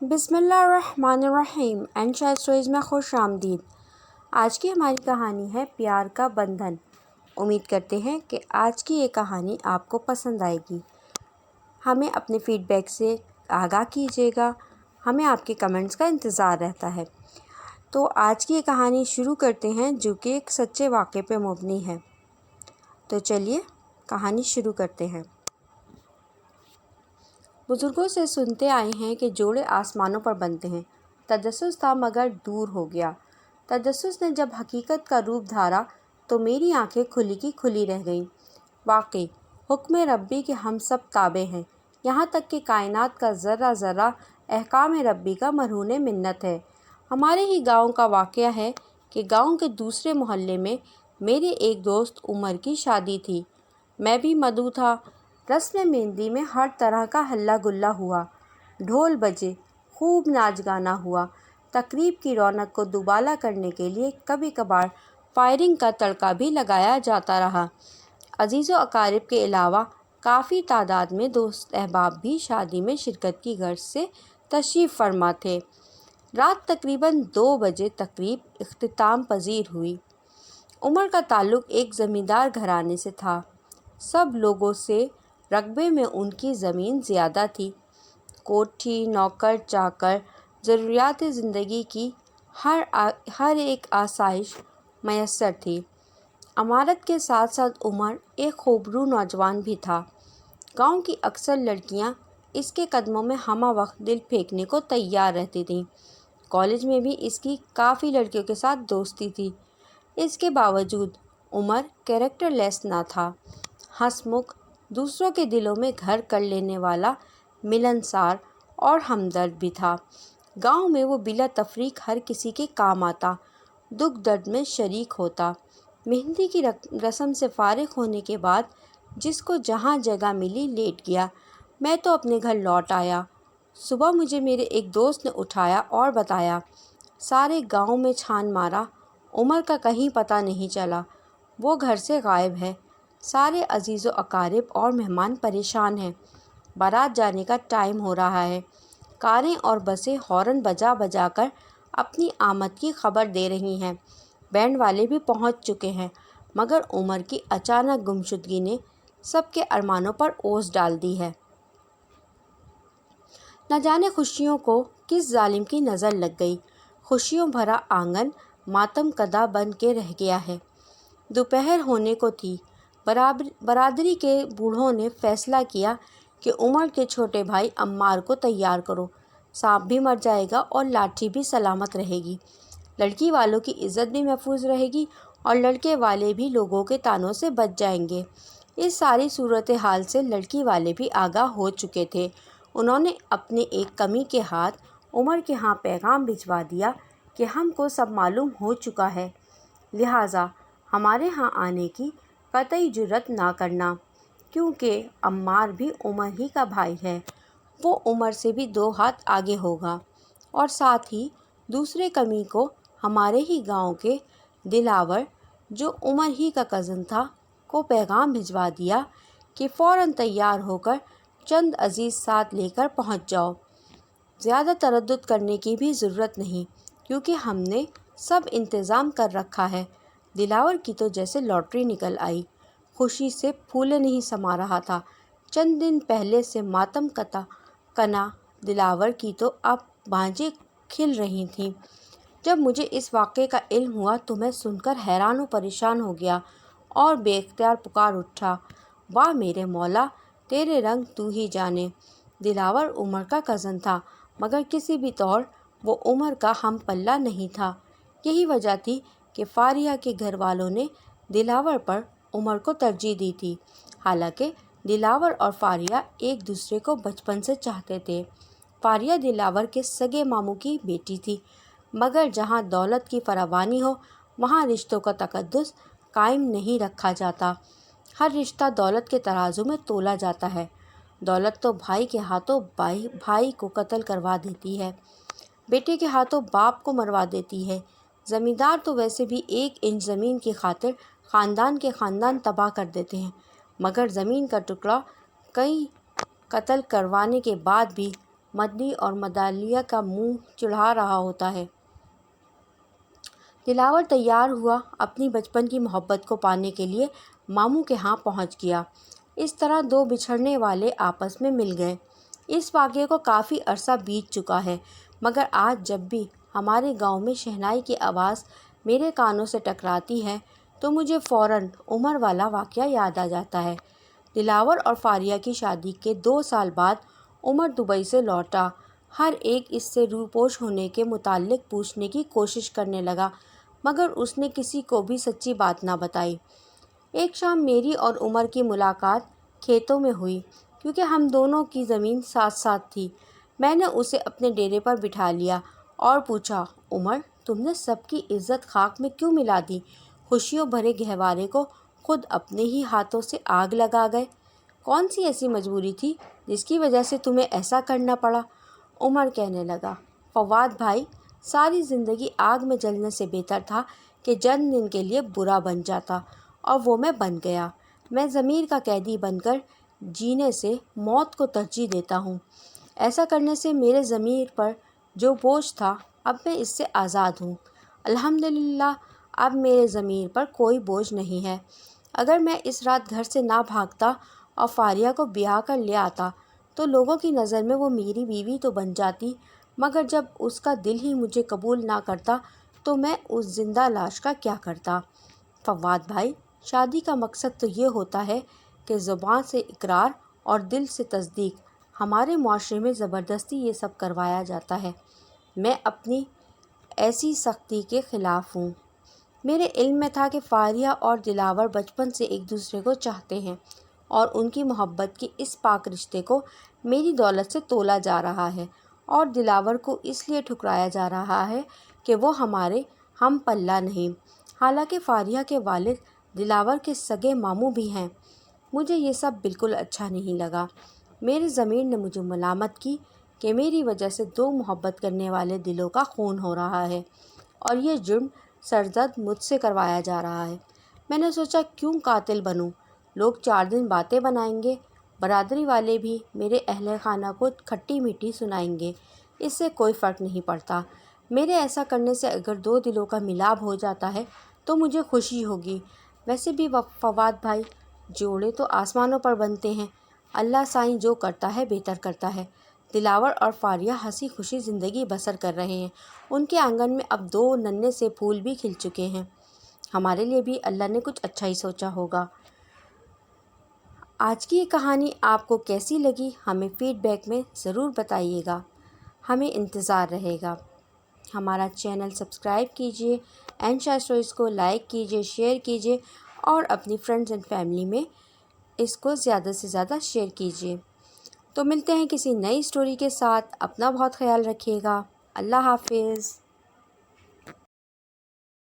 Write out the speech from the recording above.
بسم اللہ الرحمن الرحیم انشا اسٹوریز میں خوش آمدید۔ آج کی ہماری کہانی ہے پیار کا بندھن۔ امید کرتے ہیں کہ آج کی یہ کہانی آپ کو پسند آئے گی۔ ہمیں اپنے فیڈ بیک سے آگاہ کیجیے گا، ہمیں آپ کے کمنٹس کا انتظار رہتا ہے۔ تو آج کی یہ کہانی شروع کرتے ہیں جو کہ ایک سچے واقعے پہ مبنی ہے۔ تو چلیے کہانی شروع کرتے ہیں۔ بزرگوں سے سنتے آئے ہیں کہ جوڑے آسمانوں پر بنتے ہیں۔ تجسس تھا مگر دور ہو گیا۔ تجسس نے جب حقیقت کا روپ دھارا تو میری آنکھیں کھلی کی کھلی رہ گئیں۔ واقعی حکم ربی کے ہم سب تابع ہیں، یہاں تک کہ کائنات کا ذرہ ذرہ احکام ربی کا مرہون منت ہے۔ ہمارے ہی گاؤں کا واقعہ ہے کہ گاؤں کے دوسرے محلے میں میرے ایک دوست عمر کی شادی تھی۔ میں بھی مدعو تھا۔ رسم مہندی میں ہر طرح کا ہلا گلا ہوا، ڈھول بجے، خوب ناچ گانا ہوا۔ تقریب کی رونق کو دوبالا کرنے کے لیے کبھی کبھار فائرنگ کا تڑکا بھی لگایا جاتا رہا۔ عزیز و اقارب کے علاوہ کافی تعداد میں دوست احباب بھی شادی میں شرکت کی غرض سے تشریف فرما تھے۔ رات تقریباً 2 بجے تقریب اختتام پذیر ہوئی۔ عمر کا تعلق ایک زمیندار گھرانے سے تھا۔ سب لوگوں سے رقبے میں ان کی زمین زیادہ تھی۔ کوٹھی، نوکر چاکر، ضروریات زندگی کی ہر ایک آسائش میسر تھی۔ عمارت کے ساتھ ساتھ عمر ایک خوبرو نوجوان بھی تھا۔ گاؤں کی اکثر لڑکیاں اس کے قدموں میں ہمہ وقت دل پھینکنے کو تیار رہتی تھیں۔ کالج میں بھی اس کی کافی لڑکیوں کے ساتھ دوستی تھی۔ اس کے باوجود عمر کیریکٹر لیس نہ تھا۔ ہنس مکھ، دوسروں کے دلوں میں گھر کر لینے والا، ملنسار اور ہمدرد بھی تھا۔ گاؤں میں وہ بلا تفریق ہر کسی کے کام آتا، دکھ درد میں شریک ہوتا۔ مہندی کی رسم سے فارغ ہونے کے بعد جس کو جہاں جگہ ملی لیٹ گیا۔ میں تو اپنے گھر لوٹ آیا۔ صبح مجھے میرے ایک دوست نے اٹھایا اور بتایا، سارے گاؤں میں چھان مارا، عمر کا کہیں پتہ نہیں چلا، وہ گھر سے غائب ہے۔ سارے عزیز و اقارب اور مہمان پریشان ہیں۔ بارات جانے کا ٹائم ہو رہا ہے۔ کاریں اور بسیں ہارن بجا بجا کر اپنی آمد کی خبر دے رہی ہیں۔ بینڈ والے بھی پہنچ چکے ہیں، مگر عمر کی اچانک گمشدگی نے سب کے ارمانوں پر اوس ڈال دی ہے۔ نہ جانے خوشیوں کو کس ظالم کی نظر لگ گئی۔ خوشیوں بھرا آنگن ماتم کدہ بن کے رہ گیا ہے۔ دوپہر ہونے کو تھی۔ برادری کے بوڑھوں نے فیصلہ کیا کہ عمر کے چھوٹے بھائی عمار کو تیار کرو، سانپ بھی مر جائے گا اور لاٹھی بھی سلامت رہے گی، لڑکی والوں کی عزت بھی محفوظ رہے گی اور لڑکے والے بھی لوگوں کے طعنوں سے بچ جائیں گے۔ اس ساری صورتحال سے لڑکی والے بھی آگاہ ہو چکے تھے۔ انہوں نے اپنے ایک کمی کے ہاتھ عمر کے ہاں پیغام بھجوا دیا کہ ہم کو سب معلوم ہو چکا ہے، لہٰذا ہمارے ہاں آنے کی قطعی جرات نہ کرنا، کیونکہ عمار بھی عمر ہی کا بھائی ہے، وہ عمر سے بھی 2 ہاتھ آگے ہوگا۔ اور ساتھ ہی دوسرے کمی کو ہمارے ہی گاؤں کے دلاور جو عمر ہی کا کزن تھا کو پیغام بھجوا دیا کہ فوراً تیار ہو کر چند عزیز ساتھ لے کر پہنچ جاؤ۔ زیادہ تردد کرنے کی بھی ضرورت نہیں، کیونکہ ہم نے سب انتظام کر رکھا ہے۔ دلاور کی تو جیسے لاٹری نکل آئی، خوشی سے پھولے نہیں سما رہا تھا۔ چند دن پہلے سے ماتم کنا دلاور کی تو اب بانجیں کھل رہی تھیں۔ جب مجھے اس واقعے کا علم ہوا تو میں سن کر حیران و پریشان ہو گیا اور بے اختیار پکار اٹھا، واہ میرے مولا، تیرے رنگ تو ہی جانے۔ دلاور عمر کا کزن تھا، مگر کسی بھی طور وہ عمر کا ہم پلہ نہیں تھا۔ یہی وجہ تھی کہ فاریہ کے گھر والوں نے دلاور پر عمر کو ترجیح دی تھی، حالانکہ دلاور اور فاریہ ایک دوسرے کو بچپن سے چاہتے تھے۔ فاریہ دلاور کے سگے ماموں کی بیٹی تھی، مگر جہاں دولت کی فراوانی ہو وہاں رشتوں کا تقدس قائم نہیں رکھا جاتا۔ ہر رشتہ دولت کے ترازو میں تولا جاتا ہے۔ دولت تو بھائی کے ہاتھوں بھائی کو قتل کروا دیتی ہے، بیٹے کے ہاتھوں باپ کو مروا دیتی ہے۔ زمیندار تو ویسے بھی 1 انچ زمین کی خاطر خاندان کے خاندان تباہ کر دیتے ہیں، مگر زمین کا ٹکڑا کئی قتل کروانے کے بعد بھی مدنی اور مدالیہ کا منہ چڑھا رہا ہوتا ہے۔ دلاور تیار ہوا، اپنی بچپن کی محبت کو پانے کے لیے ماموں کے ہاں پہنچ گیا۔ اس طرح دو بچھڑنے والے آپس میں مل گئے۔ اس واقعے کو کافی عرصہ بیت چکا ہے، مگر آج جب بھی ہمارے گاؤں میں شہنائی کی آواز میرے کانوں سے ٹکراتی ہے تو مجھے فوراً عمر والا واقعہ یاد آ جاتا ہے۔ دلاور اور فاریہ کی شادی کے 2 سال بعد عمر دبئی سے لوٹا۔ ہر ایک اس سے روپوش ہونے کے متعلق پوچھنے کی کوشش کرنے لگا، مگر اس نے کسی کو بھی سچی بات نہ بتائی۔ ایک شام میری اور عمر کی ملاقات کھیتوں میں ہوئی، کیونکہ ہم دونوں کی زمین ساتھ ساتھ تھی۔ میں نے اسے اپنے ڈیرے پر بٹھا لیا اور پوچھا، عمر، تم نے سب کی عزت خاک میں کیوں ملا دی؟ خوشیوں بھرے گہوارے کو خود اپنے ہی ہاتھوں سے آگ لگا گئے۔ کون سی ایسی مجبوری تھی جس کی وجہ سے تمہیں ایسا کرنا پڑا؟ عمر کہنے لگا، فواد بھائی، ساری زندگی آگ میں جلنے سے بہتر تھا کہ چند دن کے لیے برا بن جاتا، اور وہ میں بن گیا۔ میں ضمیر کا قیدی بن کر جینے سے موت کو ترجیح دیتا ہوں۔ ایسا کرنے سے میرے ضمیر پر جو بوجھ تھا، اب میں اس سے آزاد ہوں۔ الحمدللہ، اب میرے ضمیر پر کوئی بوجھ نہیں ہے۔ اگر میں اس رات گھر سے نہ بھاگتا اور فاریہ کو بیاہ کر لے آتا تو لوگوں کی نظر میں وہ میری بیوی تو بن جاتی، مگر جب اس کا دل ہی مجھے قبول نہ کرتا تو میں اس زندہ لاش کا کیا کرتا؟ فواد بھائی، شادی کا مقصد تو یہ ہوتا ہے کہ زبان سے اقرار اور دل سے تصدیق۔ ہمارے معاشرے میں زبردستی یہ سب کروایا جاتا ہے۔ میں اپنی ایسی سختی کے خلاف ہوں۔ میرے علم میں تھا کہ فاریہ اور دلاور بچپن سے ایک دوسرے کو چاہتے ہیں، اور ان کی محبت کے اس پاک رشتے کو میری دولت سے تولا جا رہا ہے، اور دلاور کو اس لیے ٹھکرایا جا رہا ہے کہ وہ ہمارے ہم پلہ نہیں، حالانکہ فاریہ کے والد دلاور کے سگے ماموں بھی ہیں۔ مجھے یہ سب بالکل اچھا نہیں لگا۔ میرے ضمیر نے مجھے ملامت کی کہ میری وجہ سے 2 محبت کرنے والے دلوں کا خون ہو رہا ہے، اور یہ جرم سرزد مجھ سے کروایا جا رہا ہے۔ میں نے سوچا، کیوں قاتل بنوں؟ لوگ 4 دن باتیں بنائیں گے، برادری والے بھی میرے اہل خانہ کو کھٹی میٹھی سنائیں گے، اس سے کوئی فرق نہیں پڑتا۔ میرے ایسا کرنے سے اگر 2 دلوں کا ملاپ ہو جاتا ہے تو مجھے خوشی ہوگی۔ ویسے بھی فواد بھائی، جوڑے تو آسمانوں پر بنتے ہیں، اللہ سائیں جو کرتا ہے بہتر کرتا ہے۔ دلاور اور فاریہ ہنسی خوشی زندگی بسر کر رہے ہیں۔ ان کے آنگن میں اب 2 ننھے سے پھول بھی کھل چکے ہیں۔ ہمارے لیے بھی اللہ نے کچھ اچھا ہی سوچا ہوگا۔ آج کی یہ کہانی آپ کو کیسی لگی؟ ہمیں فیڈ بیک میں ضرور بتائیے گا، ہمیں انتظار رہے گا۔ ہمارا چینل سبسکرائب کیجیے، انشا اسٹوریز کو لائک کیجیے، شیئر کیجیے، اور اپنی فرینڈز اینڈ فیملی میں اس کو زیادہ سے زیادہ شیئر کیجیے۔ تو ملتے ہیں کسی نئی اسٹوری کے ساتھ۔ اپنا بہت خیال رکھیے گا۔ اللہ حافظ۔